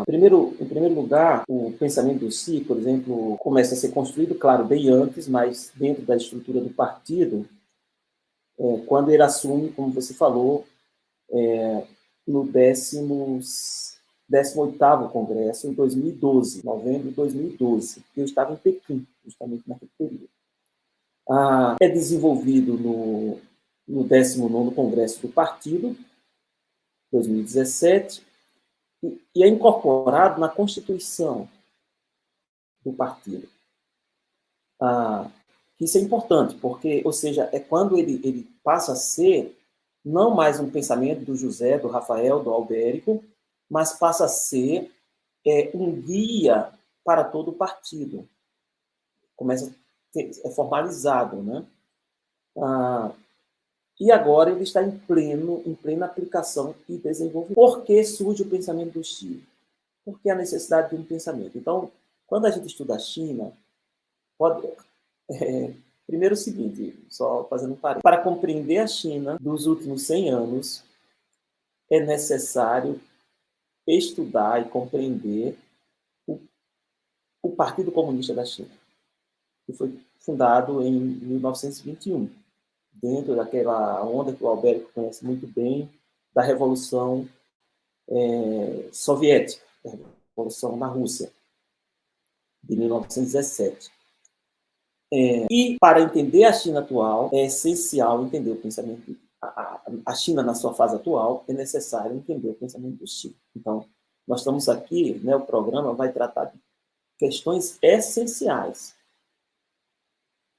Em primeiro lugar, o pensamento do Xi, por exemplo, começa a ser construído, claro, bem antes, mas dentro da estrutura do partido, quando ele assume, como você falou, no 18º Congresso, em 2012, novembro de 2012. Eu estava em Pequim, justamente naquele período. É desenvolvido no 19º Congresso do Partido, 2017, e é incorporado na Constituição do partido. Isso é importante, porque, ou seja, é quando ele passa a ser não mais um pensamento do José, do Rafael, do Albérico, mas passa a ser um guia para todo o partido. Começa é formalizado, né? E agora ele está em plena aplicação e desenvolvimento. Por que surge o pensamento do Xi? Porque a necessidade de um pensamento. Então, quando a gente estuda a China, primeiro o seguinte, só fazendo um parênteses, para compreender a China dos últimos 100 anos, é necessário estudar e compreender o Partido Comunista da China, que foi fundado em 1921, dentro daquela onda que o Albérico conhece muito bem, da Revolução Soviética, da Revolução na Rússia, de 1917. E para entender a China atual, é essencial entender o pensamento. A China, na sua fase atual, é necessário entender o pensamento do Xi. Então, nós estamos aqui, né, o programa vai tratar de questões essenciais.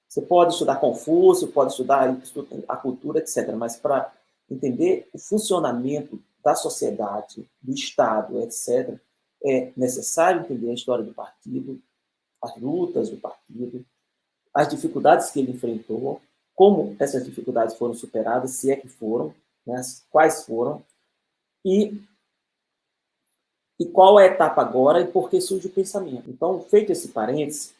Você pode estudar Confúcio, pode estudar a cultura, etc., mas para entender o funcionamento da sociedade, do Estado, etc., é necessário entender a história do partido, as lutas do partido, as dificuldades que ele enfrentou, como essas dificuldades foram superadas, se é que foram, né, quais foram, e qual é a etapa agora e por que surge o pensamento. Então, feito esse parênteses,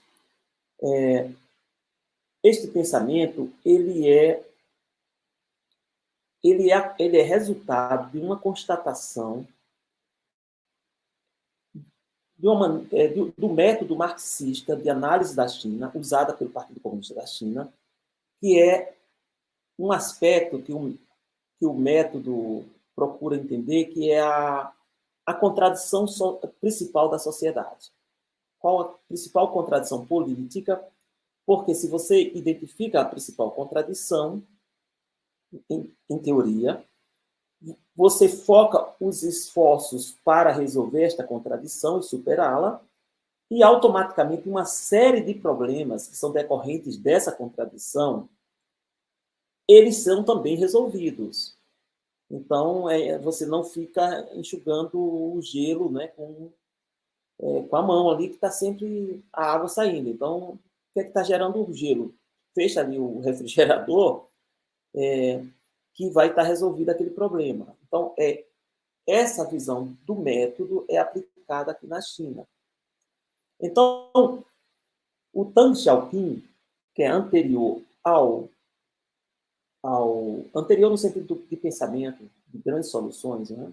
este pensamento ele é resultado de uma constatação do método marxista de análise da China, usada pelo Partido Comunista da China, que é um aspecto que o método procura entender, que é a contradição principal da sociedade. Qual a principal contradição política? Porque se você identifica a principal contradição, em teoria, você foca os esforços para resolver esta contradição e superá-la, e automaticamente uma série de problemas que são decorrentes dessa contradição, eles são também resolvidos. Então, você não fica enxugando o gelo, né, com a mão ali, que está sempre a água saindo. Então, o que é que está gerando o gelo? Fecha ali o refrigerador, que vai estar resolvido aquele problema. Então, essa visão do método é aplicada aqui na China. Então, o Deng Xiaoping, que é anterior anterior no sentido de pensamento, de grandes soluções, né?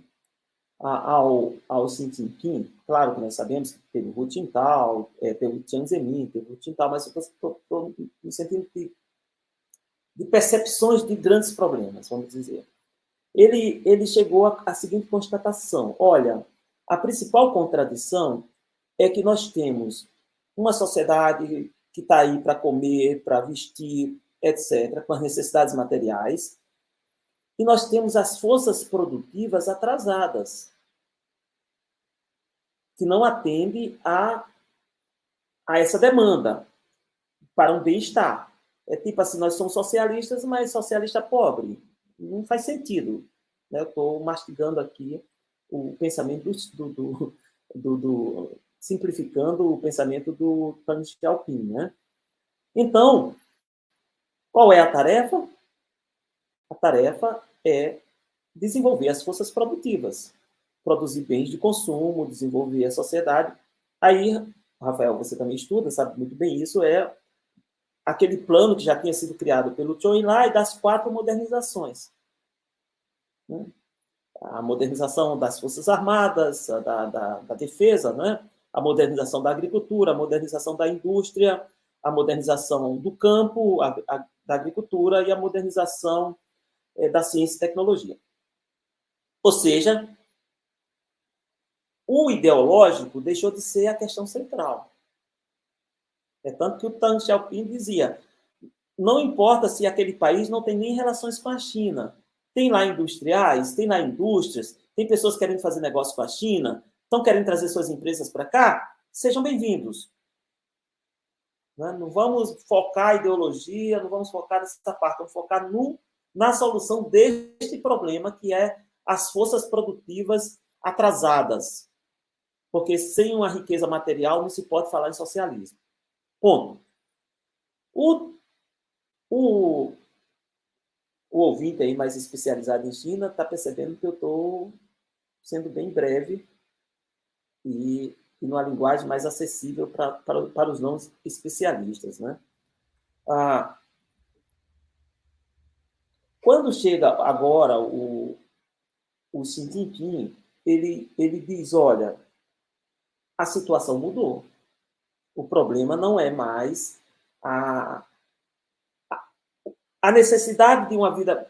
ao Xi Jinping, claro que nós sabemos que teve o Hu Jintao, teve o Jiang Zemin, teve o Hu Jintao, mas eu estou no sentido de percepções de grandes problemas, vamos dizer. Ele chegou à seguinte constatação: olha, a principal contradição é que nós temos uma sociedade que está aí para comer, para vestir, etc., com as necessidades materiais, e nós temos as forças produtivas atrasadas, que não atendem a essa demanda para um bem-estar. É tipo assim, nós somos socialistas, mas socialista pobre. Não faz sentido. Né? Eu estou mastigando aqui o pensamento simplificando o pensamento do Deng Xiaoping, né? Então, qual é a tarefa? A tarefa é desenvolver as forças produtivas, produzir bens de consumo, desenvolver a sociedade. Aí, Rafael, você também estuda, sabe muito bem isso, é aquele plano que já tinha sido criado pelo Zhou Enlai das 4 modernizações. Né? a modernização das Forças Armadas, da defesa, né? A modernização da agricultura, a modernização da indústria, a modernização do campo, da agricultura e a modernização da ciência e tecnologia. Ou seja, o ideológico deixou de ser a questão central. É tanto que o Deng Xiaoping dizia, não importa se aquele país não tem nem relações com a China. Tem lá industriais, tem lá indústrias, tem pessoas querendo fazer negócio com a China, estão querendo trazer suas empresas para cá, sejam bem-vindos. Não vamos focar a ideologia, não vamos focar nessa parte, vamos focar na solução deste problema, que é as forças produtivas atrasadas. Porque sem uma riqueza material não se pode falar em socialismo. Ponto. O ouvinte aí mais especializado em China está percebendo que eu estou sendo bem breve e numa linguagem mais acessível para os não especialistas, né? Quando chega agora o Xi Jinping, ele diz, olha, a situação mudou. O problema não é mais a necessidade de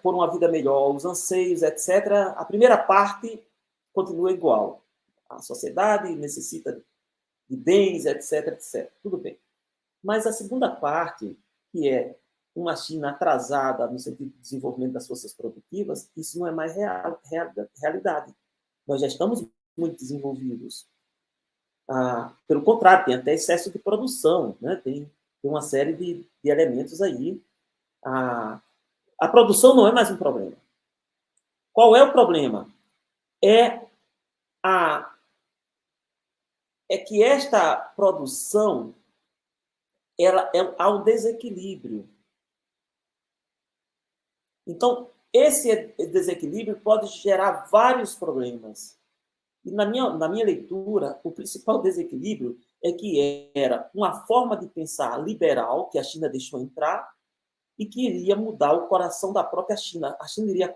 por uma vida melhor, os anseios, etc. A primeira parte continua igual. A sociedade necessita de bens, etc, etc. Tudo bem. Mas a segunda parte, que é uma China atrasada no sentido de desenvolvimento das forças produtivas, isso não é mais realidade. Nós já estamos muito desenvolvidos. Pelo contrário, tem até excesso de produção, né? Tem uma série de elementos aí. A produção não é mais um problema. Qual é o problema? É que esta produção há um desequilíbrio. Então, esse desequilíbrio pode gerar vários problemas. E na minha leitura, o principal desequilíbrio é que era uma forma de pensar liberal, que a China deixou entrar, e que iria mudar o coração da própria China. A China iria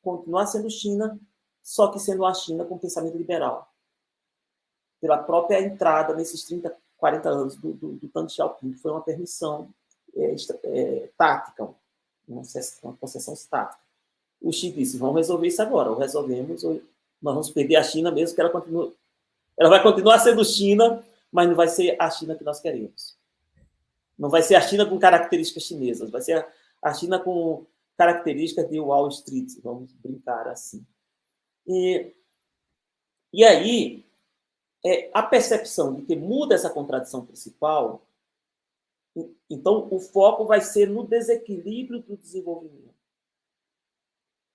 continuar sendo China, só que sendo a China com pensamento liberal. Pela própria entrada nesses 30, 40 anos do Deng Xiaoping, que foi uma permissão tática, uma concessão tática. O Xi disse, vamos resolver isso agora, ou resolvemos, ou nós vamos perder a China mesmo, que ela vai continuar sendo China, mas não vai ser a China que nós queremos. Não vai ser a China com características chinesas, vai ser a China com características de Wall Street, vamos brincar assim. E aí, a percepção de que muda essa contradição principal, então o foco vai ser no desequilíbrio do desenvolvimento,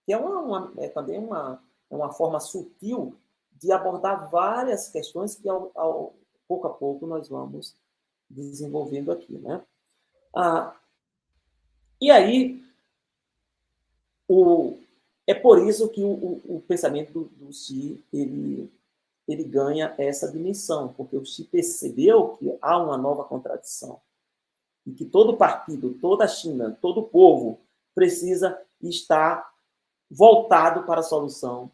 que também uma forma sutil de abordar várias questões que, pouco a pouco, nós vamos desenvolvendo aqui, né? E aí, é por isso que o pensamento do Xi, ele ganha essa dimensão, porque o Xi percebeu que há uma nova contradição e que todo partido, toda a China, todo o povo precisa estar voltado para a solução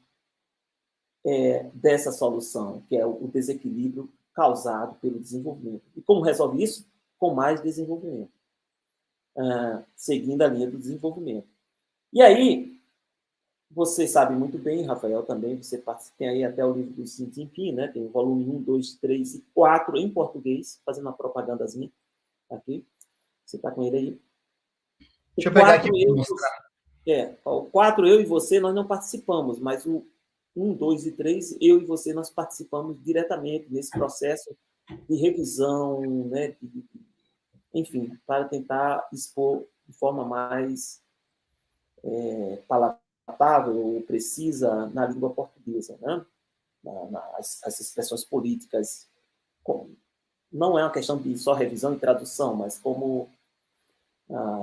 dessa solução, que é o desequilíbrio causado pelo desenvolvimento. E como resolve isso? Com mais desenvolvimento, seguindo a linha do desenvolvimento. E aí, você sabe muito bem, Rafael, também, você tem aí até o livro do Xi Jinping, né? Tem o volume 1, 2, 3 e 4 em português, fazendo uma propagandazinha aqui. Você está com ele aí? Deixa eu pegar aqui para mostrar. O 4, eu e você, nós não participamos, mas o 1, 2 e 3, eu e você, nós participamos diretamente nesse processo de revisão, né? Enfim, para tentar expor de forma mais palatável ou precisa na língua portuguesa, né? As expressões políticas. Não é uma questão de só revisão e tradução, mas como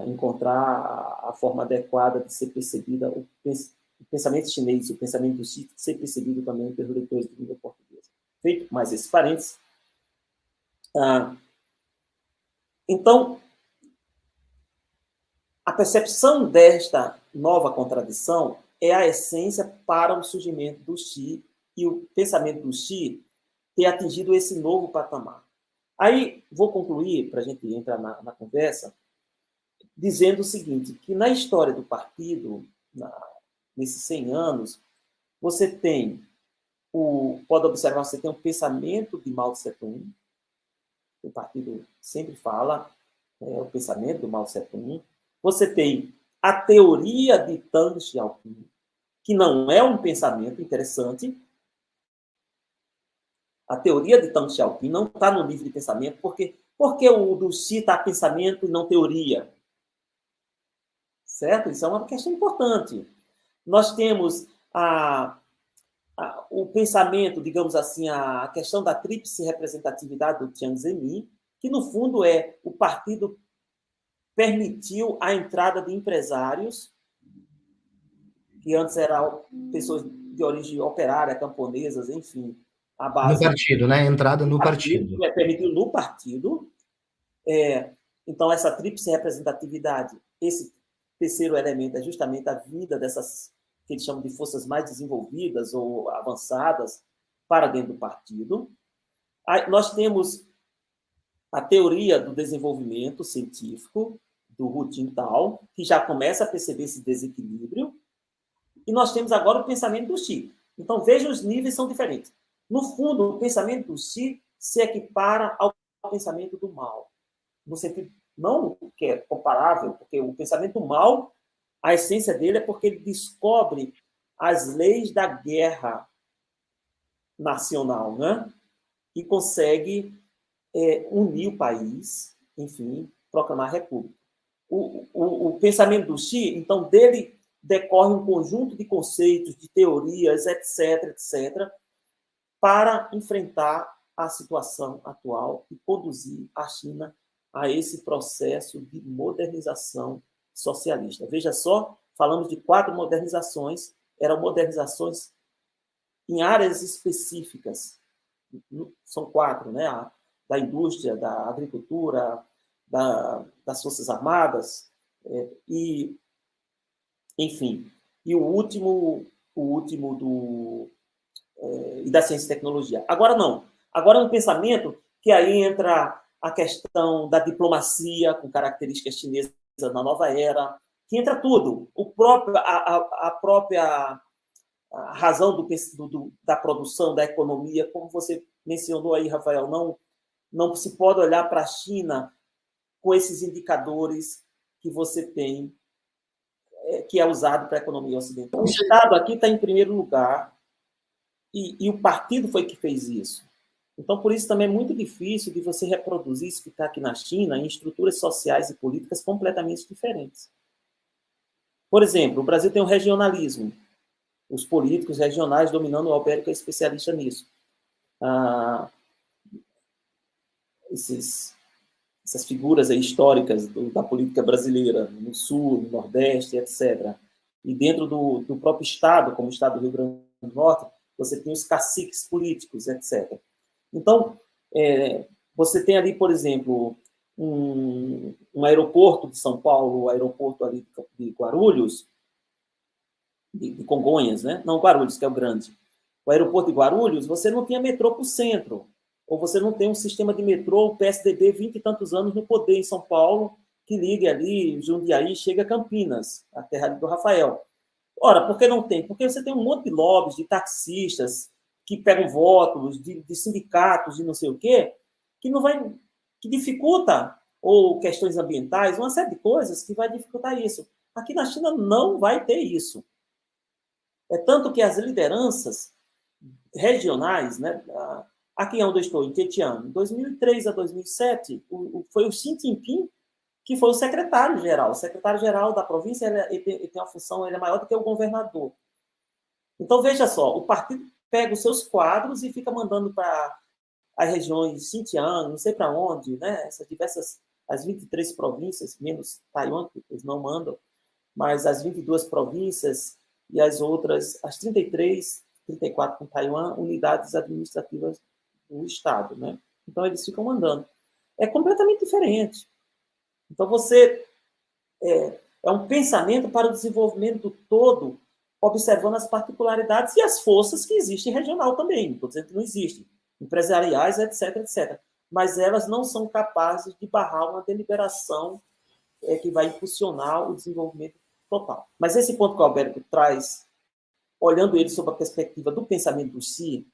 encontrar a forma adequada de ser percebida o pensamento chinês, o pensamento do Xi, ser percebido também pelos leitores de língua portuguesa. Feito mais esses parênteses. Então, a percepção desta nova contradição é a essência para o surgimento do Xi e o pensamento do Xi ter atingido esse novo patamar. Aí, vou concluir, para a gente entrar na conversa, dizendo o seguinte, que na história do partido, nesses 100 anos, você tem pode observar, você tem o pensamento de Mao Tse-tung, o partido sempre fala, o pensamento do Mao Tse-tung. Você tem a teoria de Deng Xiaoping, que não é um pensamento interessante. A teoria de Deng Xiaoping não está no livro de pensamento, porque o do Xi está pensamento e não teoria. Certo? Isso é uma questão importante. Nós temos o pensamento, digamos assim, a questão da tríplice representatividade do Jiang Zemin, que, no fundo, o partido permitiu a entrada de empresários, que antes eram pessoas de origem operária, camponesas, enfim, a base... No partido, né? Entrada no partido. Permitiu no partido. Então, essa tríplice representatividade, esse terceiro elemento é justamente a vinda dessas, que eles chamam de forças mais desenvolvidas ou avançadas, para dentro do partido. Aí, nós temos a teoria do desenvolvimento científico, do Hu Jintao, que já começa a perceber esse desequilíbrio, e nós temos agora o pensamento do Xi. Então, veja, os níveis são diferentes. No fundo, o pensamento do Xi se equipara ao pensamento do Mao, no sentido não que é comparável, porque o pensamento do Mao, a essência dele é porque ele descobre as leis da guerra nacional, né? E consegue unir o país, enfim, proclamar a república. O pensamento do Xi, então, dele decorre um conjunto de conceitos, de teorias, etc., etc., para enfrentar a situação atual e conduzir a China a esse processo de modernização socialista. Veja só, falamos de 4 modernizações, eram modernizações em áreas específicas. São 4, né? Da indústria, da agricultura, das Forças Armadas, e, enfim. E o último e da ciência e tecnologia. Agora não. Agora é um pensamento que aí entra a questão da diplomacia com características chinesas na nova era, que entra tudo. A própria razão da produção, da economia, como você mencionou aí, Rafael, não se pode olhar para a China com esses indicadores que você tem, que é usado para a economia ocidental. O Estado aqui está em primeiro lugar, e o partido foi que fez isso. Então, por isso também é muito difícil de você reproduzir isso que está aqui na China em estruturas sociais e políticas completamente diferentes. Por exemplo, o Brasil tem um regionalismo, os políticos regionais dominando, o Albérico é especialista nisso. Essas figuras aí históricas da política brasileira, no Sul, no Nordeste, etc. E dentro do próprio Estado, como o Estado do Rio Grande do Norte, você tem os caciques políticos, etc. Então, você tem ali, por exemplo, um aeroporto de São Paulo, o aeroporto ali de Guarulhos, de Congonhas, né? Não, Guarulhos, que é o grande. O aeroporto de Guarulhos, você não tinha metrô para o centro, ou você não tem um sistema de metrô, o PSDB, 20 e tantos anos no poder em São Paulo, que liga ali, Jundiaí, chega a Campinas, a terra do Rafael. Ora, por que não tem? Porque você tem um monte de lobbies, de taxistas, que pegam votos, de sindicatos, de não sei o quê, que dificulta, ou questões ambientais, uma série de coisas que vai dificultar isso. Aqui na China não vai ter isso. É tanto que as lideranças regionais, né, aqui onde eu estou, em Zhejiang, em 2003 a 2007, foi o Xi Jinping que foi o secretário-geral. O secretário-geral da província ele tem uma função, ele é maior do que o governador. Então, veja só, o partido pega os seus quadros e fica mandando para as regiões Xinjiang, não sei para onde, né? Essas diversas, as 23 províncias, menos Taiwan, que eles não mandam, mas as 22 províncias e as outras, as 33, 34 com Taiwan, unidades administrativas do Estado, né? Então, eles ficam mandando. É completamente diferente. Então, você é um pensamento para o desenvolvimento todo observando as particularidades e as forças que existem regional também. Não estou dizendo que não existem, empresariais, etc., etc. Mas elas não são capazes de barrar uma deliberação que vai impulsionar o desenvolvimento total. Mas esse ponto que o Alberto traz, olhando ele sob a perspectiva do pensamento do Xi,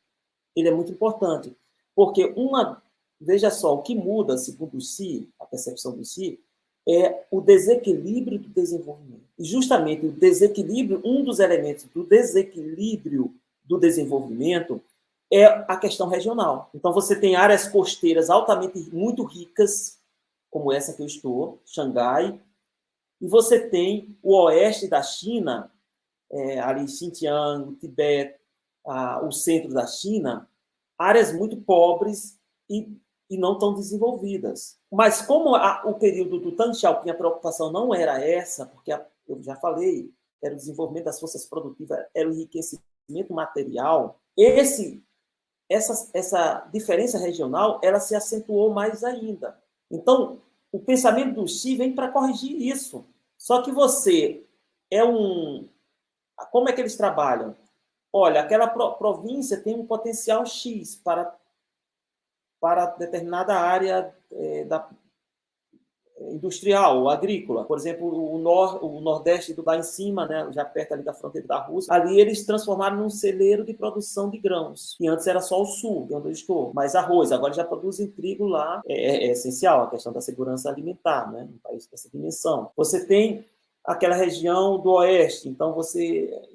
ele é muito importante, porque veja só, o que muda, segundo o Xi, a percepção do Xi, é o desequilíbrio do desenvolvimento. E justamente o desequilíbrio, um dos elementos do desequilíbrio do desenvolvimento é a questão regional. Então, você tem áreas costeiras altamente muito ricas, como essa que eu estou, Xangai, e você tem o oeste da China, ali Xinjiang, o Tibete, o centro da China, áreas muito pobres e não tão desenvolvidas. Mas como o período do Deng Xiaoping, a preocupação não era essa, porque eu já falei, era o desenvolvimento das forças produtivas, era o enriquecimento material, essa diferença regional ela se acentuou mais ainda. Então, o pensamento do Xi vem para corrigir isso. Só que você como é que eles trabalham? Olha, aquela província tem um potencial X para determinada área industrial ou agrícola. Por exemplo, o nordeste lá em cima, né, já perto ali da fronteira da Rússia, ali eles transformaram num celeiro de produção de grãos. E antes era só o sul, onde eu estou. Mas arroz, agora já produzem trigo lá. É essencial a questão da segurança alimentar, né, um país dessa dimensão. Você tem aquela região do oeste, então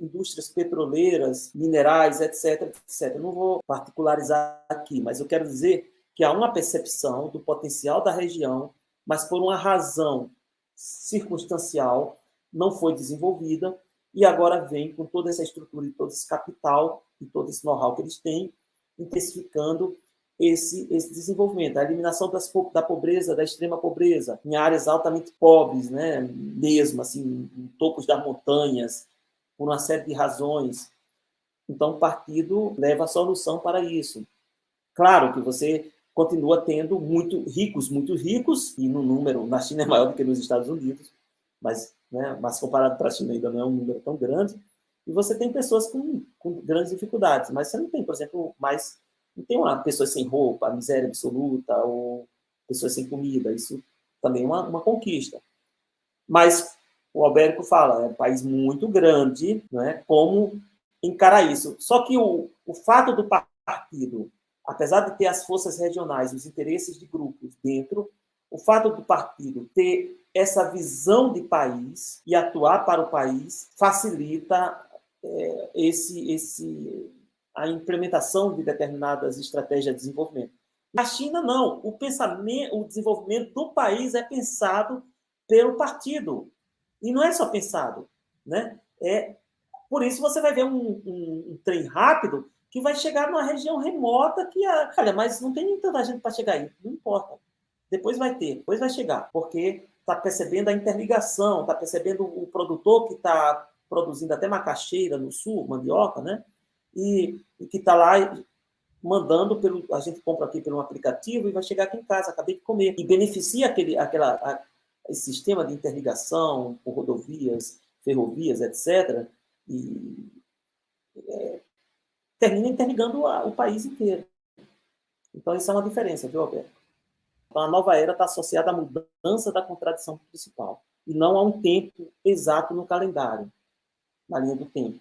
indústrias petroleiras, minerais, etc, etc. Eu não vou particularizar aqui, mas eu quero dizer que há uma percepção do potencial da região, mas por uma razão circunstancial não foi desenvolvida e agora vem com toda essa estrutura e todo esse capital e todo esse know-how que eles têm, intensificando esse desenvolvimento, a eliminação da pobreza, da extrema pobreza, em áreas altamente pobres, né? Mesmo assim, em topos das montanhas, por uma série de razões. Então, o partido leva a solução para isso. Claro que você continua tendo muito ricos, e no número, na China é maior do que nos Estados Unidos, mas comparado para a China ainda não é um número tão grande, e você tem pessoas com grandes dificuldades, mas você não tem, por exemplo, não tem uma pessoa sem roupa, miséria absoluta, ou pessoas sem comida, isso também é uma conquista. Mas o Alberto fala, é um país muito grande, né? Como encarar isso? Só que o fato do partido, apesar de ter as forças regionais, os interesses de grupos dentro, o fato do partido ter essa visão de país e atuar para o país facilita a implementação de determinadas estratégias de desenvolvimento. Na China, não. O desenvolvimento do país é pensado pelo partido. E não é só pensado, né? Por isso você vai ver um trem rápido que vai chegar numa região remota olha, mas não tem nem tanta gente para chegar aí. Não importa. Depois vai chegar, porque está percebendo a interligação, está percebendo o produtor que está produzindo até macaxeira no sul, mandioca, né? E que está lá mandando a gente compra aqui pelo aplicativo e vai chegar aqui em casa, acabei de comer. E beneficia esse sistema de interligação por rodovias, ferrovias, etc., e termina interligando o país inteiro. Então, isso é uma diferença, viu, Alberto? Então, a nova era está associada à mudança da contradição principal, e não a um tempo exato no calendário, na linha do tempo.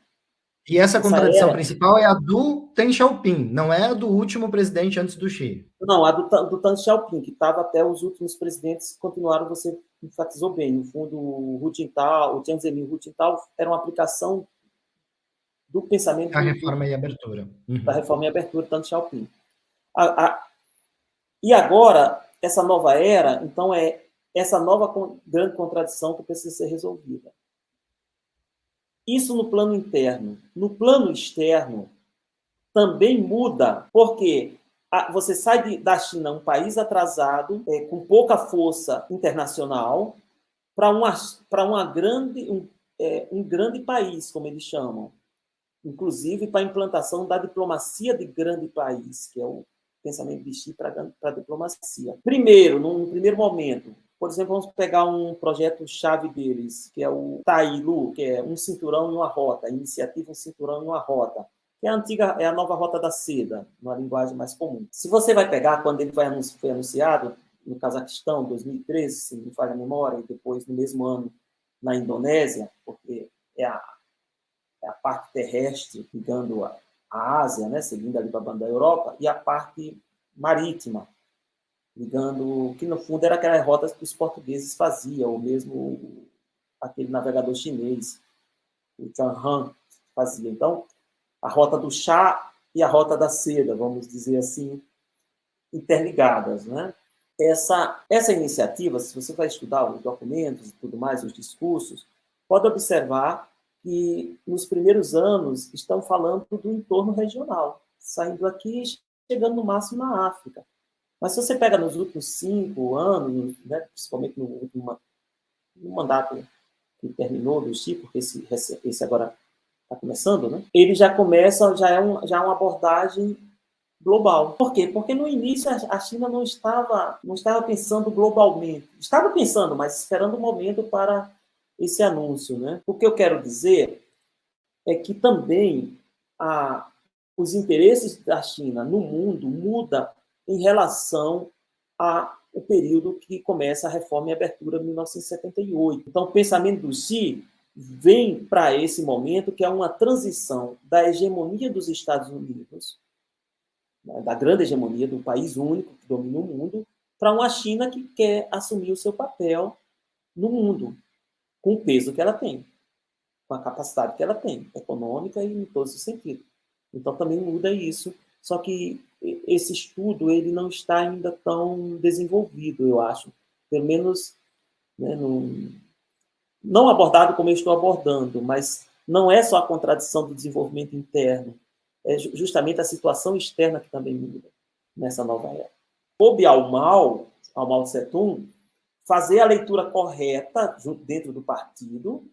E essa contradição principal é a do Deng Xiaoping, não é a do último presidente antes do Xi. Não, a do Deng Xiaoping, que estava até os últimos presidentes, continuaram, você enfatizou bem. No fundo, o Hu Jintao, o Jiang Zemin, o Hu Jintao era uma aplicação do pensamento... A reforma e abertura. Da reforma e abertura do Deng Xiaoping. E agora, essa nova era, então, é essa nova grande contradição que precisa ser resolvida. Isso no plano interno. No plano externo, também muda, porque você sai da China, um país atrasado, com pouca força internacional, para um grande país, como eles chamam. Inclusive para a implantação da diplomacia de grande país, que é o pensamento de Xi para a diplomacia. Primeiro, num primeiro momento, Por exemplo, vamos pegar um projeto-chave deles, que é o Tailu, que é um cinturão e uma rota, a iniciativa Um Cinturão e uma Rota, que é a nova Rota da Seda, numa linguagem mais comum. Se você vai pegar, quando ele foi anunciado, no Cazaquistão, em 2013, se não me falha a memória, e depois, no mesmo ano, na Indonésia, porque é a parte terrestre ligando a Ásia, né, seguindo ali para a banda da Europa, e a parte marítima, ligando, que no fundo era aquela rota que os portugueses faziam, ou mesmo aquele navegador chinês, o Chan Han, fazia. Então, a rota do chá e a rota da seda, vamos dizer assim, interligadas, né? Essa iniciativa, se você vai estudar os documentos e tudo mais, os discursos, pode observar que nos primeiros anos estão falando do entorno regional, saindo aqui e chegando no máximo na África. Mas se você pega nos últimos 5 anos, né, principalmente no mandato que terminou do Xi, porque esse agora está começando, né, ele já começa, já é uma abordagem global. Por quê? Porque no início a China não estava pensando globalmente. Estava pensando, mas esperando o momento para esse anúncio, né? O que eu quero dizer é que também os interesses da China no mundo mudam em relação ao período que começa a reforma e abertura de 1978. Então, o pensamento do Xi vem para esse momento, que é uma transição da hegemonia dos Estados Unidos, da grande hegemonia do país único que domina o mundo, para uma China que quer assumir o seu papel no mundo, com o peso que ela tem, com a capacidade que ela tem, econômica e em todos os sentidos. Então, também muda isso. Só que esse estudo ele não está ainda tão desenvolvido, eu acho. Pelo menos, né, não abordado como eu estou abordando, mas não é só a contradição do desenvolvimento interno, é justamente a situação externa que também muda nessa nova era. Coube ao Mao Tse-tung, fazer a leitura correta dentro do partido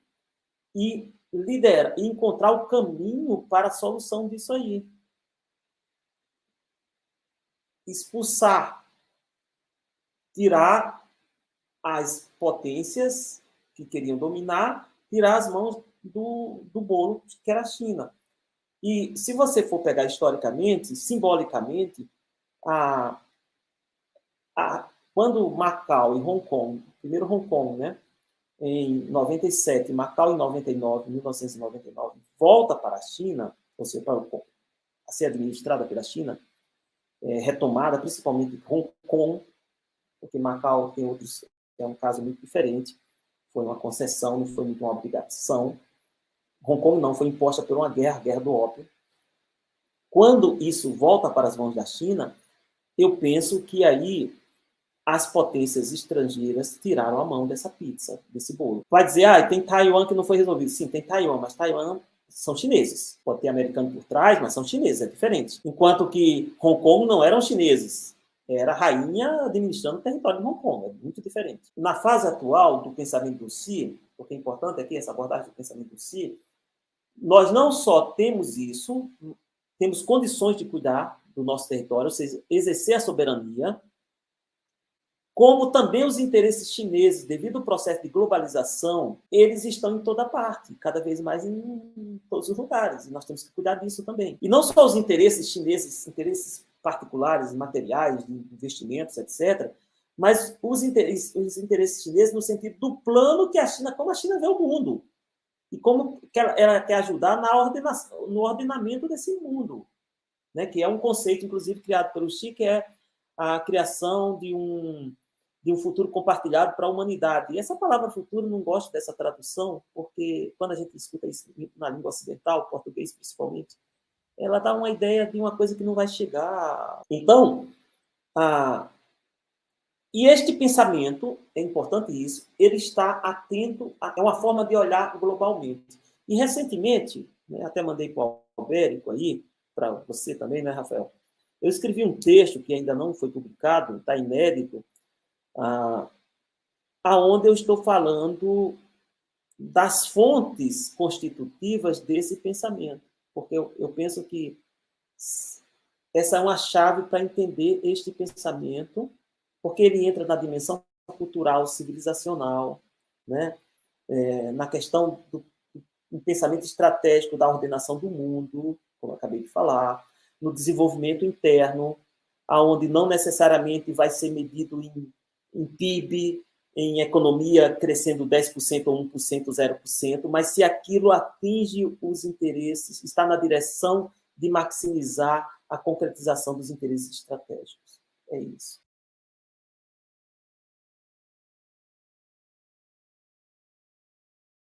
e liderar, e encontrar o caminho para a solução disso aí. Expulsar, tirar as potências que queriam dominar, tirar as mãos do bolo, que era a China. E se você for pegar historicamente, simbolicamente, quando Macau e Hong Kong, primeiro Hong Kong, né, em 97, Macau em 99, 1999, volta para a China, ou seja, a ser administrada pela China, retomada, principalmente Hong Kong, porque Macau é um caso muito diferente, foi uma concessão, não foi muito uma obrigação. Hong Kong não, foi imposta por uma guerra do ópio. Quando isso volta para as mãos da China, eu penso que aí as potências estrangeiras tiraram a mão dessa pizza, desse bolo. Vai dizer, tem Taiwan que não foi resolvido. Sim, tem Taiwan, mas Taiwan são chineses. Pode ter americano por trás, mas são chineses, é diferente. Enquanto que Hong Kong não eram chineses. Era a rainha administrando o território de Hong Kong, é muito diferente. Na fase atual do pensamento do Xi, o que é importante aqui, essa abordagem do pensamento do Xi, nós não só temos isso, temos condições de cuidar do nosso território, ou seja, exercer a soberania, como também os interesses chineses, devido ao processo de globalização, eles estão em toda parte, cada vez mais em todos os lugares, e nós temos que cuidar disso também. E não só os interesses chineses, interesses particulares, materiais, de investimentos, etc., mas os interesses chineses no sentido do plano que a China, como a China vê o mundo, e como ela quer ajudar no ordenamento desse mundo, né? Que é um conceito, inclusive, criado pelo Xi, que é a criação de um futuro compartilhado para a humanidade. E essa palavra futuro, não gosto dessa tradução, porque quando a gente escuta isso na língua ocidental, português principalmente, ela dá uma ideia de uma coisa que não vai chegar. Então, e este pensamento, é importante isso, ele está atento, é uma forma de olhar globalmente. E recentemente, né, até mandei para o Albérico aí, para você também, né, Rafael? Eu escrevi um texto que ainda não foi publicado, está inédito, aonde eu estou falando das fontes constitutivas desse pensamento, porque eu penso que essa é uma chave para entender este pensamento, porque ele entra na dimensão cultural, civilizacional, né? Na questão do pensamento estratégico da ordenação do mundo, como eu acabei de falar, no desenvolvimento interno, aonde não necessariamente vai ser medido em PIB, em economia crescendo 10% ou 1%, 0%, mas se aquilo atinge os interesses, está na direção de maximizar a concretização dos interesses estratégicos. É isso.